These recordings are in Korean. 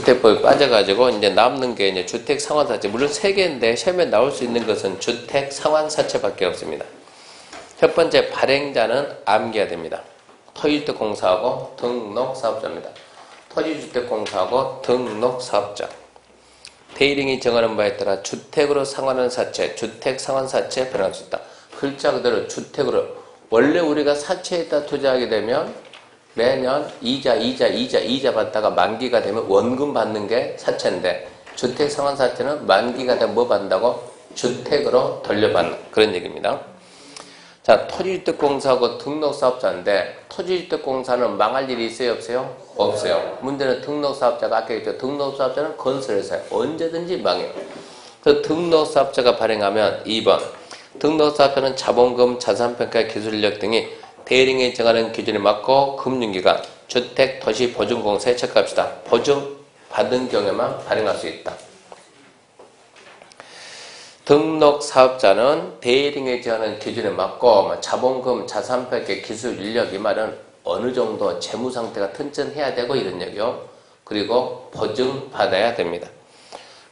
주택법이 빠져가지고 이제 남는 게 이제 주택 상환사채. 물론 3개인데 시험에 나올 수 있는 것은 주택 상환사채밖에 없습니다. 첫 번째 발행자는 암기해야 됩니다. 토지주택공사하고 등록사업자입니다. 토지주택공사하고 등록사업자. 대리인이 정하는 바에 따라 주택으로 상환하는 사채, 주택 상환사채에 변할 수 있다. 글자 그대로 주택으로. 원래 우리가 사채에다 투자하게 되면 매년 이자 받다가 만기가 되면 원금 받는 게 사채인데, 주택 상환사채는 만기가 되면 뭐 받는다고? 주택으로 돌려받는 그런 얘기입니다. 자, 토지주택공사하고 등록사업자인데, 토지주택공사는 망할 일이 있어요, 없어요? 없어요. 문제는 등록사업자가 아까 했죠. 등록사업자는 건설회사예요. 언제든지 망해요. 그래서 등록사업자가 발행하면 2번. 등록사업자는 자본금, 자산평가, 기술인력 등이 대리인이 정하는 기준에 맞고 금융기관, 주택, 도시, 보증공사에 체크합시다. 보증 받은 경우에만 발행할 수 있다. 등록사업자는 대리인이 정하는 기준에 맞고 자본금, 자산평가, 기술인력 이 말은 어느 정도 재무상태가 튼튼해야 되고 이런 얘기요. 그리고 보증받아야 됩니다.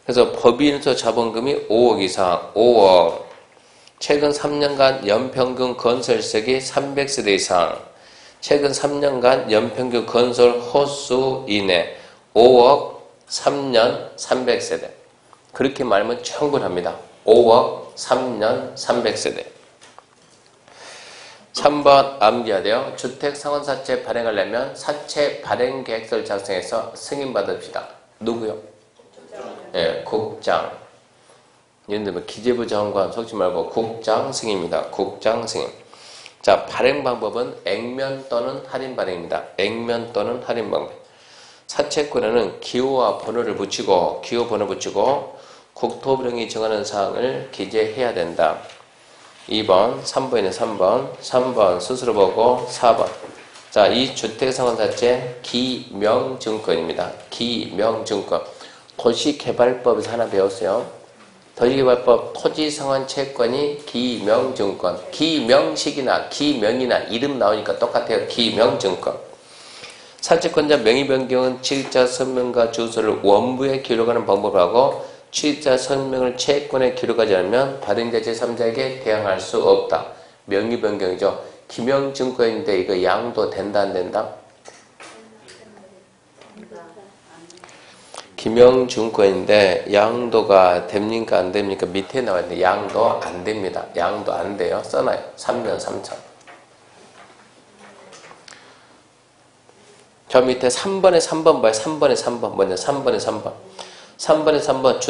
그래서 법인에서 자본금이 5억 이상, 5억. 최근 3년간 연평균 건설색이 300세대 이상. 최근 3년간 연평균 건설 호수 이내 5억 3년 300세대. 그렇게 말하면 충분합니다. 5억 3년 300세대. 3번 암기해야 돼요. 주택상환사채 발행하려면 사채 발행계획서를 작성해서 승인받읍시다. 누구요? 예, 국장. 예를 뭐 기재부 장관 속지 말고 국장 승인입니다. 국장 승인. 자, 발행 방법은 액면 또는 할인 발행입니다. 액면 또는 할인 방법. 사채권에는 기호와 번호를 붙이고, 기호 번호 붙이고 국토부령이 정하는 사항을 기재해야 된다. 2번, 3번이네 3번 스스로 보고 4번. 자, 이 주택상환사채 기명증권입니다. 기명증권. 도시개발법에서 하나 배웠어요. 도시개발법 토지상환채권이 기명증권. 기명식이나 기명이나 이름 나오니까 똑같아요. 기명증권. 사채권자 명의 변경은 취득자 선명과 주소를 원부에 기록하는 방법하고, 취득자 선명을 채권에 기록하지 않으면 발행자 제3자에게 대항할 수 없다. 명의 변경이죠. 기명증권인데 이거 양도 된다 안 된다? 기명증권인데 양도가 됩니까 안 됩니까? 밑에 나와 있는데 양도 안 됩니다. 양도 안 돼요. 써놔요. 3년 3천. 저 밑에 3번에 3번 봐요. 3번에 3번. 먼저 3번에 3번. 3번에 3번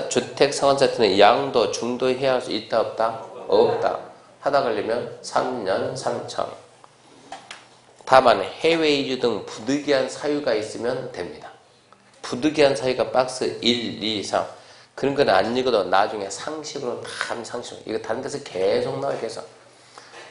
주택상환사채는 양도, 중도해야 할 수 있다 없다? 없다. 하다 걸리면 3년 3천. 다만 해외 이주 등 부득이한 사유가 있으면 됩니다. 부득이한 사유가 박스 1, 2, 3 그런 건 안 읽어도 나중에 상식으로 다 상식으로 이거 다른 데서 계속 나와요. 계속.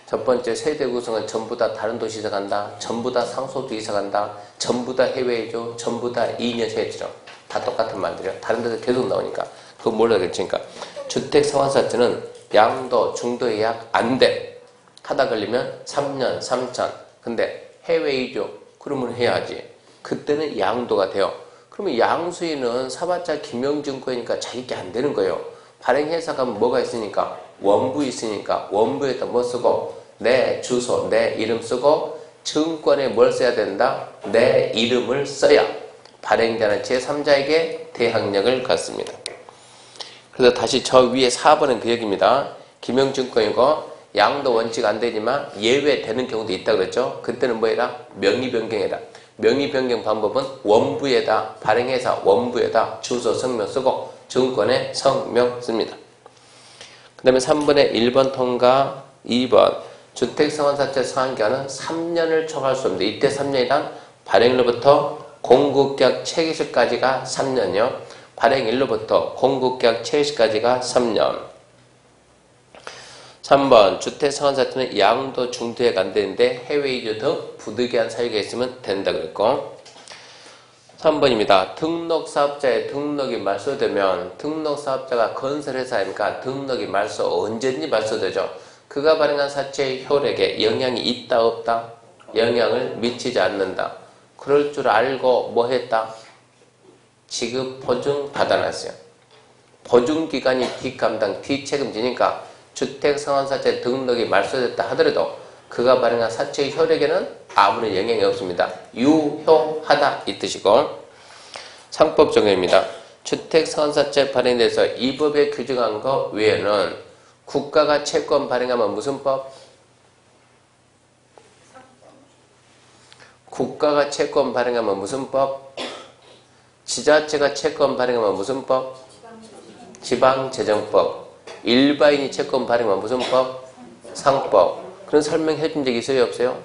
첫 번째 세대 구성은 전부 다 다른 도시 이사 간다. 전부 다 상속도 이사 간다. 전부 다 해외 이주. 전부 다 2년 세대처럼. 다 똑같은 말들이요. 다른 데서 계속 나오니까. 그거 몰라야겠으니까. 주택상환사채는 양도, 중도 예약 안 돼. 하다 걸리면 3년, 3천. 근데 해외 이주. 그러면 해야지. 그때는 양도가 돼요. 그러면 양수인은 사봤자 기명증권이니까 자기게 안 되는 거예요. 발행회사가 뭐가 있으니까? 원부 있으니까 원부에다 뭐 쓰고? 내 주소, 내 이름 쓰고 증권에 뭘 써야 된다? 내 이름을 써야 발행자는 제3자에게 대항력을 갖습니다. 그래서 다시 저 위에 4번은 그 얘기입니다. 기명증권이고 양도 원칙 안 되지만 예외되는 경우도 있다 그랬죠. 그때는 뭐 해라? 명의 변경해라. 명의 변경 방법은 원부에다 발행회사 원부에다 주소 성명 쓰고 증권에 성명 씁니다. 그 다음에 3번에 1번 통과 2번 주택상환사채 상환기간은 3년을 초과할 수 없는데 이때 3년이란 발행일로부터 공급계약 체결시까지가 3년이요. 발행일로부터 공급계약 체결시까지가 3년. 3번 주택상환사채는 양도 중도에 안 되는데 해외 이주 등 부득이한 사유가 있으면 된다 그랬고 3번입니다. 등록사업자의 등록이 말소되면 등록사업자가 건설회사니까 등록이 언제든지 말소되죠. 그가 발행한 사채의 효력에 영향이 있다 없다? 영향을 미치지 않는다. 그럴 줄 알고 뭐 했다? 지급 보증 받아놨어요. 보증기간이 뒷감당, 뒷책임지니까 주택상환사채 등록이 말소됐다 하더라도 그가 발행한 사채의 효력에는 아무런 영향이 없습니다. 유효하다 이 뜻이고, 상법 적용입니다. 주택상환사채 발행에 대해서 이 법에 규정한 것 외에는 국가가 채권 발행하면 무슨 법? 국가가 채권 발행하면 무슨 법? 지자체가 채권 발행하면 무슨 법? 지방재정법. 일반인이 채권 발행하면 무슨 법? 상법. 그런 설명해 준 적 있어요? 없어요?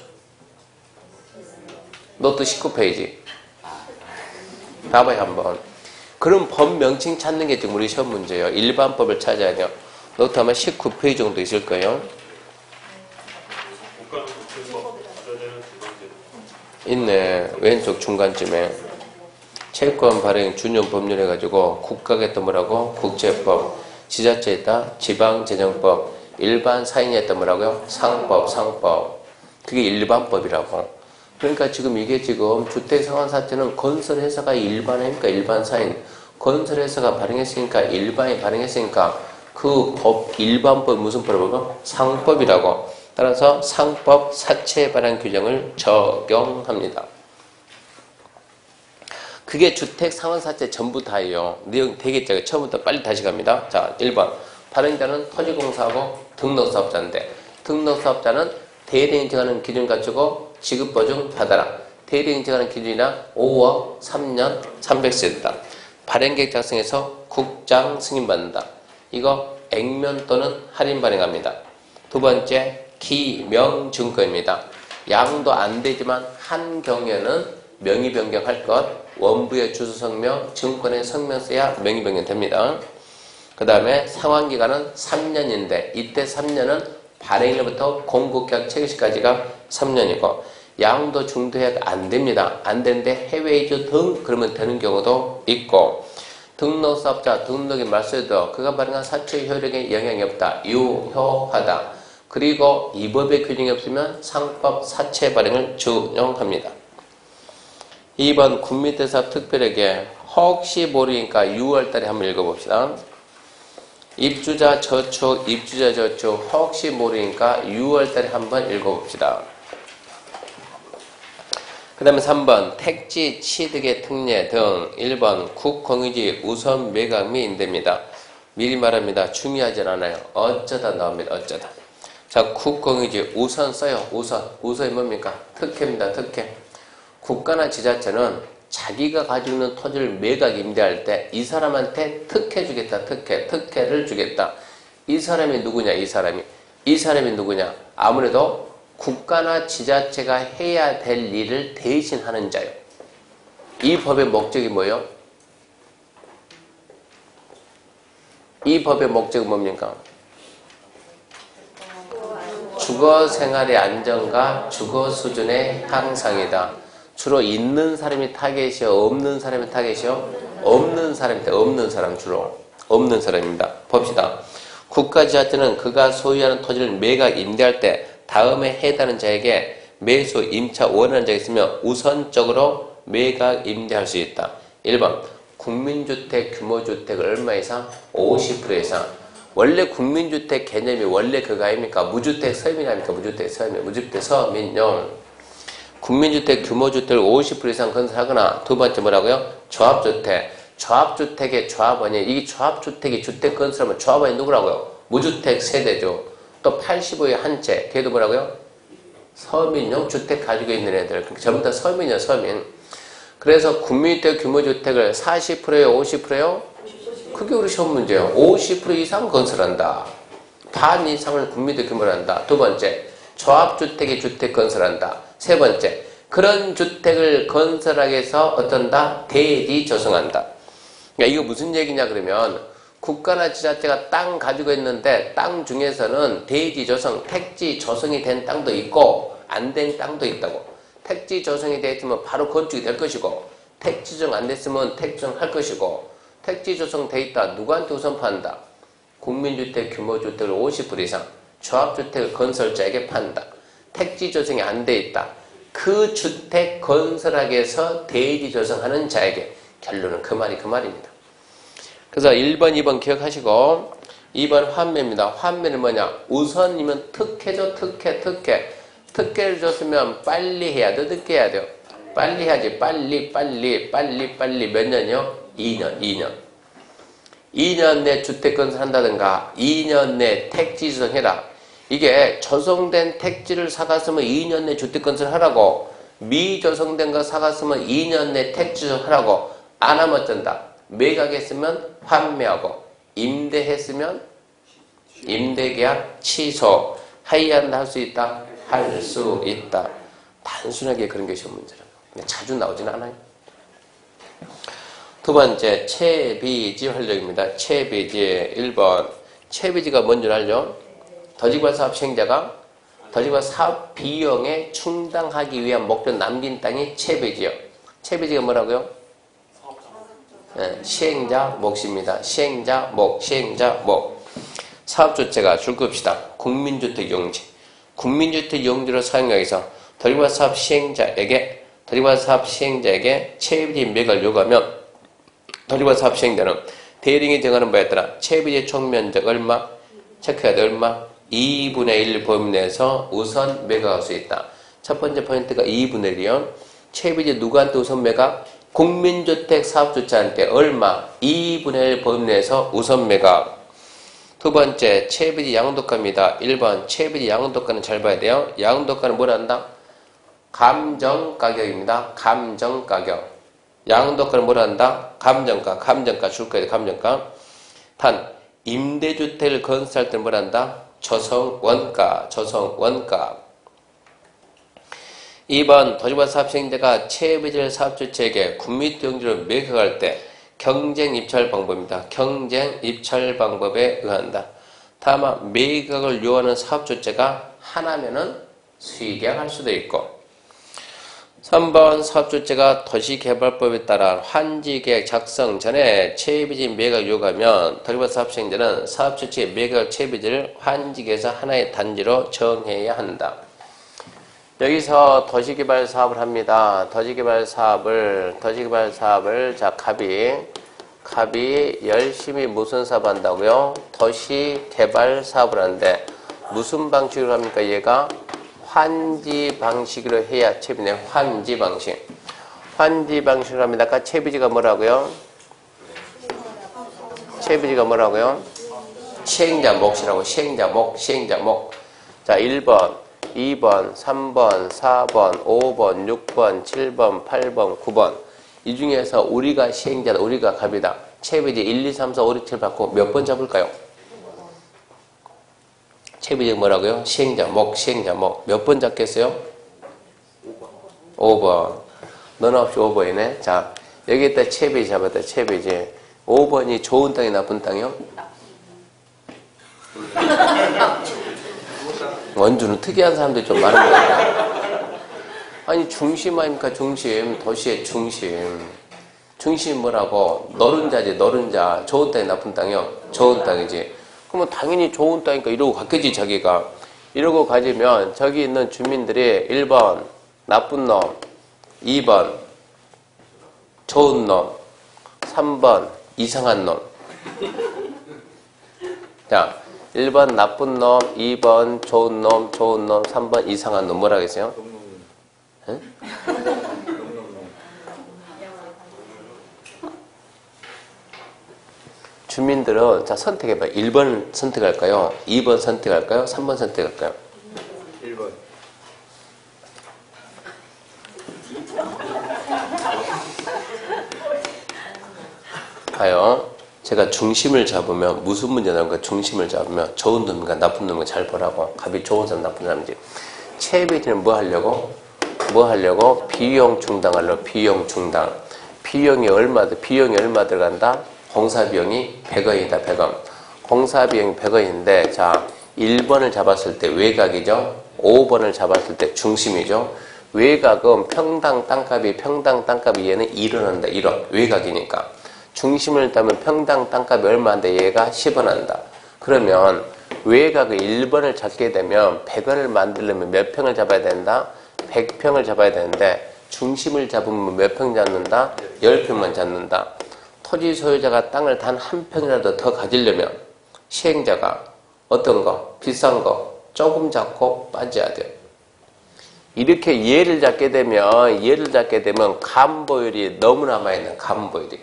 노트 19페이지. 봐봐요 한번. 그럼 법 명칭 찾는 게 지금 우리 시험 문제예요. 일반법을 찾아야 돼요. 노트 아마 19페이지 정도 있을 거예요. 있네. 왼쪽 중간쯤에. 채권 발행 준용 법률 해가지고 국가가 했던 뭐라고? 국제법. 지자체에 있다? 지방재정법. 일반 사인이 했던 뭐라고요? 상법. 그게 일반법이라고. 그러니까 지금 이게 지금 주택상환사채는 건설회사가 일반이니까 일반 사인. 건설회사가 발행했으니까 일반이 발행했으니까 그 법, 일반법 무슨 법이라고? 상법이라고. 따라서 상법 사채 발행 규정을 적용합니다. 그게 주택상환사채 전부 다예요. 내용 되겠죠. 처음부터 빨리 다시 갑니다. 자, 1번. 발행자는 토지공사하고 등록사업자인데, 등록사업자는 대리 인증하는 기준 갖추고 지급보증 받아라. 대리 인증하는 기준이나 5억 3년 300세대다. 발행계획 작성해서 국장 승인받는다. 이거 액면 또는 할인 발행합니다. 두 번째, 기명증권입니다. 양도 안 되지만 한 경우에는 명의 변경할 것, 원부의 주소 성명, 증권의 성명 써야 명의 변경 됩니다. 그 다음에 상환기간은 3년인데 이때 3년은 발행일부터 공급계약 체결시까지가 3년이고 양도 중도해약 안 됩니다. 안 되는데 해외 이주 등 그러면 되는 경우도 있고, 등록사업자 등록이 말소해도 그가 발행한 사채 효력에 영향이 없다. 유효하다. 그리고 이 법의 규정이 없으면 상법 사채 발행을 적용합니다. 2번 군민대사업 특별회계. 혹시 모르니까 6월달에 한번 읽어봅시다. 입주자 저축 혹시 모르니까 6월달에 한번 읽어봅시다. 그 다음에 3번 택지 취득의 특례 등. 1번 국공유지 우선 매각 및 임대입니다. 미리 말합니다. 중요하진 않아요. 어쩌다 나옵니다. 어쩌다. 자, 국공유지 우선 써요. 우선이 뭡니까? 특혜입니다. 특혜. 국가나 지자체는 자기가 가지고 있는 토지를 매각 임대할 때 이 사람한테 특혜 주겠다. 특혜를 주겠다. 이 사람이 누구냐? 이 사람이 누구냐? 아무래도 국가나 지자체가 해야 될 일을 대신하는 자요. 이 법의 목적이 뭐예요? 이 법의 목적은 뭡니까? 주거 생활의 안정과 주거 수준의 향상이다. 주로 있는 사람이 타겟이요? 없는 사람이 타겟이요? 없는 사람 주로. 없는 사람입니다. 봅시다. 국가지자체는 그가 소유하는 토지를 매각 임대할 때 다음에 해당하는 자에게 매수 임차 원하는 자가 있으면 우선적으로 매각 임대할 수 있다. 1번 국민주택 규모주택을 얼마 이상? 50% 이상. 원래 국민주택 개념이 원래 그거 아닙니까? 무주택 서민이 아닙니까? 무주택 서민용. 국민주택 규모주택을 50% 이상 건설하거나, 두 번째 뭐라고요? 조합주택. 조합주택의 조합원이, 이 조합주택이 주택 건설하면 조합원이 누구라고요? 무주택 세대죠. 또 85의 한 채, 걔도 뭐라고요? 서민용 주택 가지고 있는 애들. 전부 다 서민이요, 서민. 그래서 국민주택 규모주택을 40%요, 50%요? 그게 우리 시험 문제예요. 50% 이상 건설한다. 반 이상을 국민주택 규모로 한다. 두 번째, 조합주택이 주택 건설한다. 세 번째, 그런 주택을 건설하기 위해서 어떤다? 대지 조성한다. 그러니까 이거 무슨 얘기냐 그러면, 국가나 지자체가 땅 가지고 있는데 땅 중에서는 대지 조성, 택지 조성이 된 땅도 있고 안 된 땅도 있다고. 택지 조성이 되어 있으면 바로 건축이 될 것이고, 택지 조성 안 됐으면 택지 조성할 것이고, 택지 조성 돼 있다. 누구한테 우선 판다? 국민주택 규모주택을 50% 이상, 조합주택을 건설자에게 판다. 택지 조성이 안 돼 있다. 그 주택 건설하기 위해서 대지 조성하는 자에게, 결론은 그 말입니다. 그래서 1번, 2번 기억하시고 2번 환매입니다. 환매는 뭐냐? 우선이면 특혜죠. 특혜를 줬으면 빨리 해야 돼. 늦게 해야 돼요. 빨리 해야지. 빨리. 몇 년이요? 2년. 2년 내 주택 건설한다든가 2년 내 택지 조성해라. 이게 조성된 택지를 사갔으면 2년 내 주택 건설하라고, 미조성된 거 사갔으면 2년 내 택지 조성하라고. 안 하면 어쩐다? 매각했으면 환매하고, 임대했으면 임대계약 취소. 하이한다 할 수 있다? 할 수 있다. 단순하게 그런 게 시험 문제라고. 근데 자주 나오진 않아요. 두 번째, 채비지 활력입니다. 채비지 1번. 채비지가 뭔지 알죠? 더지구발 사업 시행자가 더지구발 사업 비용에 충당하기 위한 목적 남긴 땅이 채비지요. 채비지가 뭐라고요? 네, 시행자 몫입니다. 시행자 몫. 사업주체가 줄 겁시다. 국민주택 용지. 국민주택 용지로 사용하기 위해서 더지구발 사업 시행자에게 채비지 매각을 요구하면 더지구발 사업 시행자는 대리인이 정하는 바에 따라 채비지 총면적 얼마? 체크해야 돼. 얼마? 2분의 1 범위 내에서 우선 매각할 수 있다. 첫 번째 포인트가 2분의 1이요. 채비지 누구한테 우선 매각? 국민주택 사업주체한테 얼마? 2분의 1 범위 내에서 우선 매각. 두 번째, 채비지 양도가입니다. 1번, 채비지 양도가는 잘 봐야 돼요. 양도가는 뭘 한다? 감정가격입니다. 감정가격. 양도가는 뭘 한다? 감정가 줄 거예요. 감정가. 단, 임대주택을 건설할 때는 뭘 한다? 조성원가. 2번, 더지구발 사업 시행자가 채비지를 사업주체에게 국민주택용지로 매각할 때 경쟁 입찰 방법입니다. 경쟁 입찰 방법에 의한다. 다만 매각을 요하는 사업주체가 하나면은 수의계약할 수도 있고, 3번 사업주체가 도시개발법에 따라 환지계획 작성 전에 채비지 매각 요구하면 더지구발 사업 시행자는 사업주체의 매각 채비지를 환지계에서 하나의 단지로 정해야 한다. 여기서 도시개발 사업을 합니다. 도시개발 사업을 자, 갑이 열심히 무슨 사업 한다고요? 도시개발 사업을 하는데 무슨 방식으로 합니까? 얘가 환지 방식으로 해야 채비네. 환지 방식으로 합니다. 아까 채비지가 뭐라고요? 시행자 몫이라고. 시행자 몫. 자, 1번, 2번, 3번, 4번, 5번, 6번, 7번, 8번, 9번. 이 중에서 우리가 시행자다. 우리가 갑이다. 채비지 1, 2, 3, 4, 5, 6, 7 받고 몇 번 잡을까요? 채비지 뭐라고요? 시행자 몫. 몇 번 잡겠어요? 5번. 너는 없이 5번이네. 자, 여기에다 채비지 잡았다. 채비지. 5번이 좋은 땅이 나쁜 땅이요? 원주는 특이한 사람들이 좀 많은 거예요. 아니, 중심 아닙니까? 중심. 도시의 중심. 중심이 뭐라고? 노른자지. 좋은 땅이 나쁜 땅이요? 좋은 땅이지. 그러면 당연히 좋은 땅이니까 이러고 갔겠지, 자기가. 이러고 가지면 저기 있는 주민들이 1번 나쁜 놈, 2번 좋은 놈, 3번 이상한 놈. 자, 1번 나쁜 놈, 2번 좋은 놈, 3번 이상한 놈. 뭐라 그랬어요? 응? 주민들은 자, 선택해봐요. 1번 선택할까요? 2번 선택할까요? 3번 선택할까요? 1번. 봐요. 제가 중심을 잡으면 무슨 문제 나올까? 중심을 잡으면 좋은 놈인가 나쁜 놈인가 잘 보라고. 갑이 좋은 사람 나쁜 사람인지. 채비지는 뭐 하려고? 비용 충당하려고. 비용 충당. 비용이 얼마 들어간다? 공사비용이 100원이다. 100원. 공사비용이 100원인데 자, 1번을 잡았을 때 외곽이죠. 5번을 잡았을 때 중심이죠. 외곽은 평당 땅값이 얘는 1원 한다. 1원. 외곽이니까. 중심을 따면 평당 땅값이 얼마인데 얘가 10원 한다. 그러면 외곽의 1번을 잡게 되면 100원을 만들려면 몇 평을 잡아야 된다? 100평을 잡아야 되는데 중심을 잡으면 몇 평 잡는다? 10평만 잡는다. 토지 소유자가 땅을 단 한 평이라도 더 가지려면 시행자가 어떤 거? 비싼 거 조금 잡고 빠져야 돼요. 이렇게 예를 잡게 되면 간보율이 너무 남아있는 간보율이.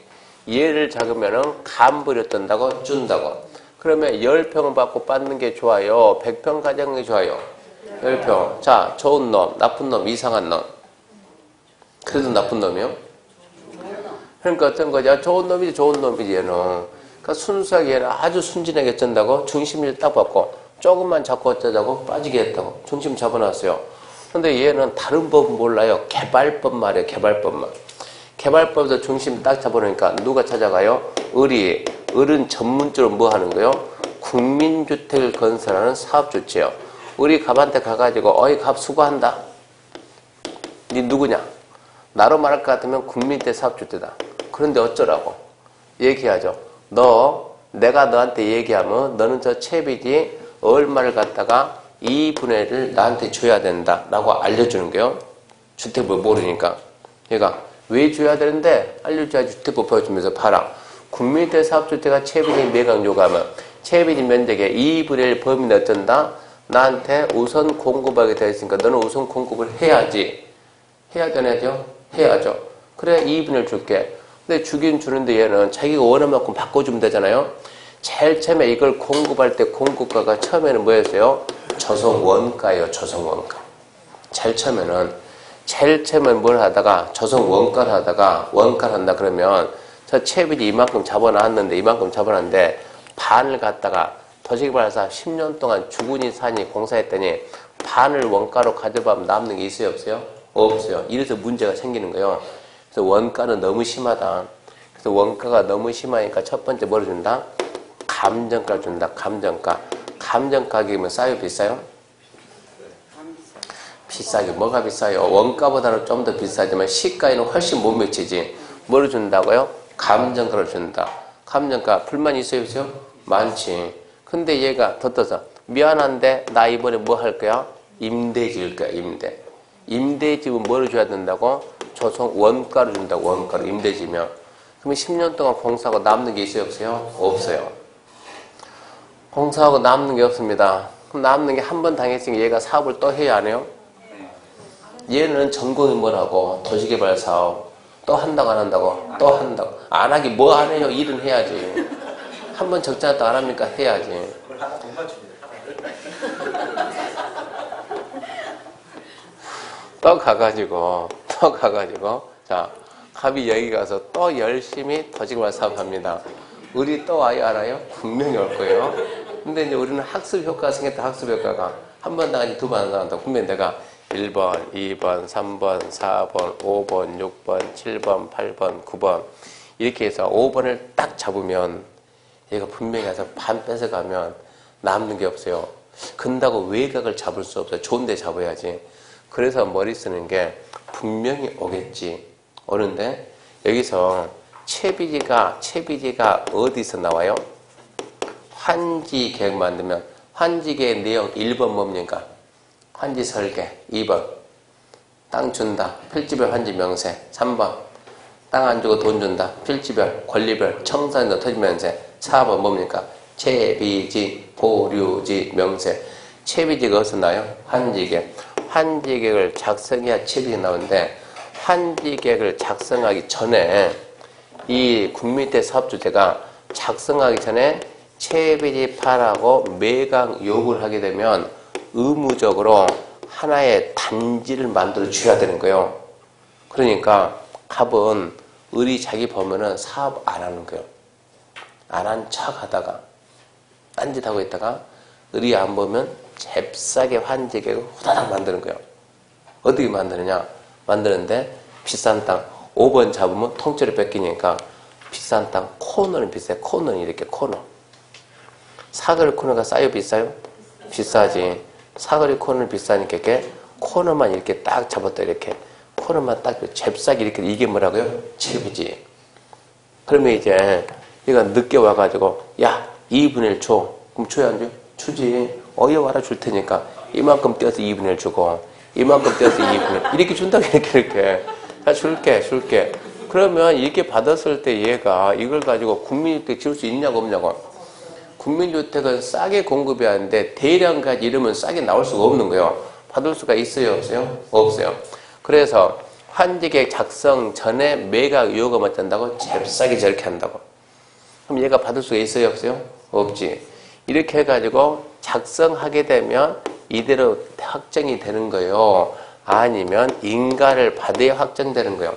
예를 작으면은 간보율이 어떤다고? 준다고. 그러면 10평을 받고 받는 게 좋아요? 100평 가져가는 게 좋아요? 10평. 자, 좋은 놈, 나쁜 놈, 이상한 놈. 그래도 나쁜 놈이요? 그러니까 어떤 거죠? 좋은 놈이지, 얘는. 그러니까 순수하게 얘는 아주 순진하게 쩐다고? 중심을 딱 받고, 조금만 잡고 어쩌자고? 빠지게 했다고. 중심 잡아놨어요. 근데 얘는 다른 법은 몰라요. 개발법 말이에요, 개발법만. 개발법에서 중심 딱 잡아놓으니까 누가 찾아가요? 을은 전문적으로 뭐 하는 거요? 국민주택을 건설하는 사업주체요. 을이 갑한테 가가지고, 어이, 갑 수고한다. 니 누구냐? 나로 말할 것 같으면 국민주택 사업주체다. 그런데 어쩌라고? 얘기하죠. 내가 너한테 얘기하면 너는 저 채비지 얼마를 갖다가 2분의 1을 나한테 줘야 된다. 라고 알려주는 거요. 주택법 모르니까. 그러니까 왜 줘야 되는데 알려줘야지 주택법 배워주면서 봐라. 국민주택 사업주택가 채비지 매각 요구하면 채비지 면적의 2분의 1 범위는 어쩐다? 나한테 우선 공급하게 되어 있으니까 너는 우선 공급을 해야지. 해야 되나요? 해야죠. 그래 2분의 1 줄게. 근데 주긴 주는데 얘는 자기가 원하는 만큼 바꿔주면 되잖아요. 제일 처음에 이걸 공급할 때 공급가가 처음에는 뭐였어요? 조성원가예요. 조성원가. 제일 처음에는 뭘 하다가 조성원가를 하다가 원가를 한다 그러면 저 채비지 이만큼 잡아놨는데 반을 갖다가 도시개발사 10년 동안 주군이 산이 공사했더니 반을 원가로 가져가면 남는 게 있어요? 없어요? 없어요. 이래서 문제가 생기는 거예요. 그래서 원가는 너무 심하다. 그래서 원가가 너무 심하니까 첫 번째 뭐를 준다? 감정가를 준다. 감정가. 감정 가격이면 싸요? 비싸요? 비싸죠. 뭐가 비싸요? 원가보다는 좀 더 비싸지만 시가에는 훨씬 못 미치지. 뭐를 준다고요? 감정가를 준다. 감정가. 불만 있어요? 없어요? 많지. 근데 얘가 더 떠서 미안한데 나 이번에 뭐 할 거야? 임대 지을 거야. 임대 집은 뭐를 줘야 된다고? 조성 원가를 준다고. 원가를 임대 지면. 그러면 10년 동안 공사하고 남는 게 있어요? 없어요? 없어요. 공사하고 남는 게 없습니다. 그럼 남는 게 한 번 당했으니까 얘가 사업을 또 해야 안 해요? 얘는 전공이 뭐라고? 도시개발 사업. 또 한다고 안 한다고? 또 한다고. 안 하기 뭐 안 해요? 일은 해야지. 한 번 적자났다 안 합니까? 해야지. 그걸 하나 못 맞춥니다. 또 가가지고 자 갑이 여기 가서 또 열심히 도시개발 사업합니다. 을이 또 와요? 알아요? 분명히 올 거예요. 근데 이제 우리는 학습 효과가 생겼다. 학습 효과가 한 번 나가지 두 번 나간다. 분명히 내가 1번, 2번, 3번, 4번, 5번, 6번, 7번, 8번, 9번 이렇게 해서 5번을 딱 잡으면 얘가 분명히 가서 반 뺏어가면 남는 게 없어요. 근다고 외곽을 잡을 수 없어요. 좋은 데 잡아야지. 그래서 머리 쓰는 게 분명히 오겠지. 오는데 여기서 채비지가 어디서 나와요? 환지 계획 만들면 환지 계획 내용 1번 뭡니까? 환지 설계. 2번 땅 준다. 필지별 환지 명세. 3번 땅 안 주고 돈 준다. 필지별, 권리별, 청산도 토지 명세. 4번 뭡니까? 채비지, 보류지 명세. 채비지가 어디서 나요? 환지 계획. 환지 계획을 작성해야 채비지가 나오는데 환지 계획을 작성하기 전에 이 국민주택 사업주체가 작성하기 전에 채비지 파라고 매각 요구를 하게 되면 의무적으로 하나의 단지를 만들어 줘야 되는 거예요. 그러니까 갑은 을이 자기 보면은 사업 안 하는 거예요. 안 한 척 하다가 딴짓하고 있다가 을이 안 보면 잽싸게 환지계획을 후다닥 만드는 거예요. 어떻게 만드느냐? 만드는데 비싼 땅 5번 잡으면 통째로 뺏기니까 비싼 땅 코너는 비싸요. 코너는 이렇게 코너. 사거리 코너가 싸요? 비싸요? 비싸지. 사거리 코너는 비싸니까 이렇게 코너만 이렇게 딱 잡았다. 이렇게 코너만 딱 잽싸게 이렇게. 이게 뭐라고요? 채비지. 그러면 이제 얘가 늦게 와가지고 야 2분의 1 줘. 그럼 줘야 안 줘? 주지. 와라 줄 테니까 이만큼 떼어서 2분의 1 주고 이만큼 떼어서 2분의 1 이렇게 준다고 이렇게. 자, 줄게. 그러면 이렇게 받았을 때 얘가 이걸 가지고 국민주택 지을 수 있냐고 없냐고. 국민주택은 싸게 공급해야 하는데 대량까지 이러면 싸게 나올 수가 없는 거예요. 받을 수가 있어요? 없어요? 없어요. 그래서 환지계획 작성 전에 매각 요금 어쩐다고? 잽싸게 저렇게 한다고. 그럼 얘가 받을 수가 있어요? 없어요? 없지. 이렇게 해가지고 작성하게 되면 이대로 확정이 되는 거예요. 아니면 인가를 받아야 확정되는 거예요.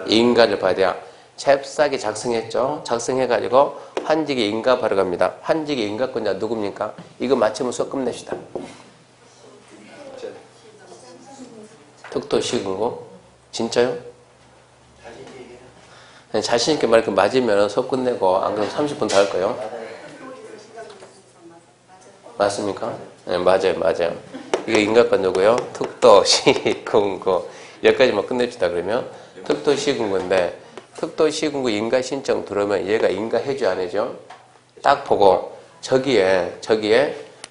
인가를 받아야. 잽싸게 작성했죠. 작성해가지고 환지계 인가 바로 갑니다. 환지계 인가권자 누굽니까? 이거 맞추면 수업 끝냅시다. 특도시군고. 진짜요? 자신있게 말하면 맞으면 수업 끝내고 안 그러면 30분 더 할 거예요. 맞습니까? 네, 맞아요. 이게 인가권자고요. 특도시군고. 여기까지만 끝냅시다. 그러면 특도시군구인데 특도시군구 인가신청 들어오면 얘가 인가해줘 안 해줘? 딱 보고 저기에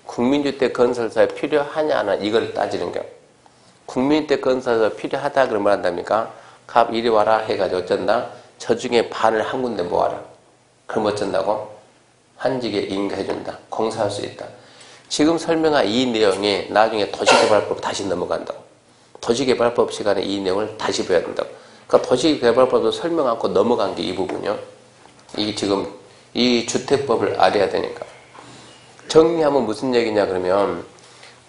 국민주택 건설사에 필요하냐 안 하냐 이걸 따지는 거야. 국민주택 건설사 필요하다 그러면 뭐 한답니까? 갑 이리 와라 해가지고 어쩐다? 저 중에 반을 한 군데 모아라. 그럼 어쩐다고? 한직에 인가해준다. 공사할 수 있다. 지금 설명한 이 내용이 나중에 도시개발법 다시 넘어간다고. 도시개발법 시간에 이 내용을 다시 배워야 된다고. 그러니까 도시개발법도 설명 않고 넘어간 게 이 부분이요. 이 지금 이 주택법을 알아야 되니까. 정리하면 무슨 얘기냐 그러면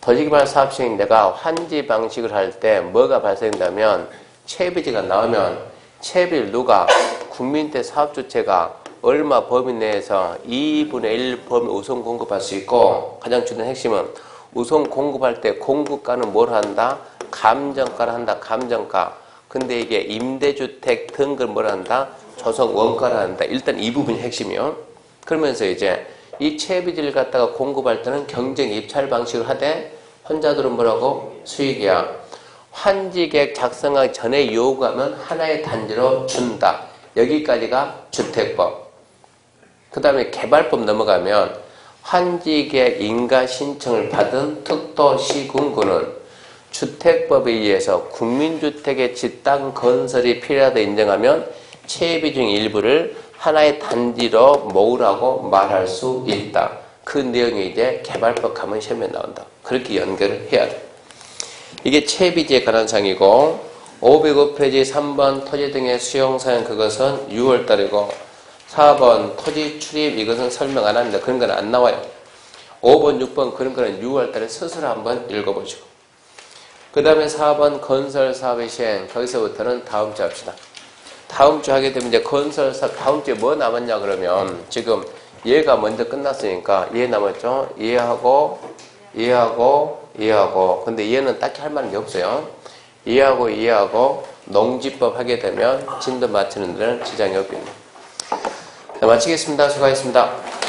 도시개발 사업 시행 내가 환지 방식을 할 때 뭐가 발생된다면 채비지가 나오면 채비를 누가 국민주택 사업주체가 얼마 범위 내에서 2분의 1 범위 우선 공급할 수 있고 가장 중요한 핵심은 우선 공급할 때 공급가는 뭘 한다? 감정가를 한다. 감정가. 근데 이게 임대주택 등을 뭘 한다? 조성 원가를 한다. 일단 이 부분이 핵심이요. 그러면서 이제 이 채비지를 갖다가 공급할 때는 경쟁 입찰 방식을 하되 혼자들은 뭐라고? 수익이야. 환지계획 작성하기 전에 요구하면 하나의 단지로 준다. 여기까지가 주택법. 그 다음에 개발법 넘어가면 환지계획 인가 신청을 받은 특도시군구는 주택법에 의해서 국민주택의 집단 건설이 필요하다 인정하면 채비 중 일부를 하나의 단지로 모으라고 말할 수 있다. 그 내용이 이제 개발법 가면 시험에 나온다. 그렇게 연결을 해야 돼. 이게 채비지에 관한 사항이고 505페이지 3번 토지 등의 수용사용 그것은 6월달이고 4번 토지 출입 이것은 설명 안 합니다. 그런 건 안 나와요. 5번 6번 그런 거는 6월달에 스스로 한번 읽어보시고 그 다음에 4번 건설사업의 시행 거기서부터는 다음 주 합시다. 다음 주 하게 되면 이제 건설사업 다음 주에 뭐 남았냐 그러면 지금 얘가 먼저 끝났으니까 얘 남았죠. 얘하고 근데 얘는 딱히 할 만한 게 없어요. 얘하고 농지법 하게 되면 진도 맞추는 데는 지장이 없습니다. 자, 마치겠습니다. 수고하셨습니다.